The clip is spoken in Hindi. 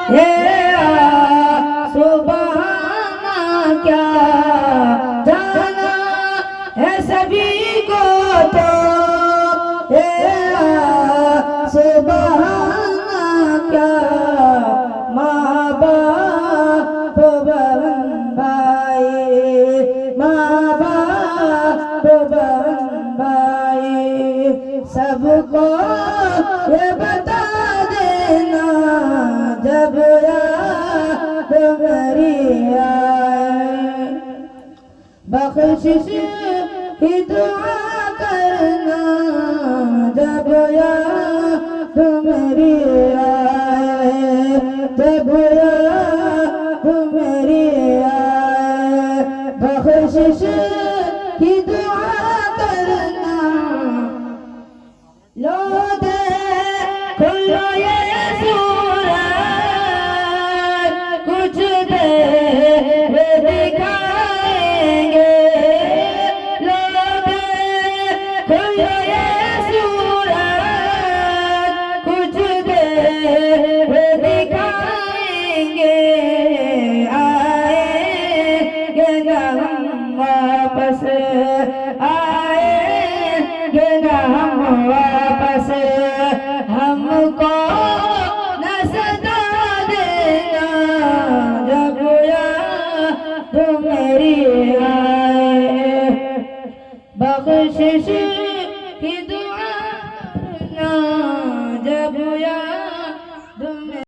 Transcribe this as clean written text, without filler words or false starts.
ये सुबहाना क्या जाना है सभी को तो ये सुबहाना क्या माँ बाप बहन भाई माँ बाप बहन भाई सबको ये बता देना जब याद मेरी आए बख्शिश की दुआ करना जब याद मेरी आए जब याद मेरी आए बख्शिश की दुआ करना लो दे खुलो ये सूरज कुछ देर दिखाएंगे लो दे खुलो ये सूरज कुछ देर दिखाएंगे आएंगे ना हम वापस आएंगे ना हम वापस हमको न सता देना जब याद मेरी आए बख्शिश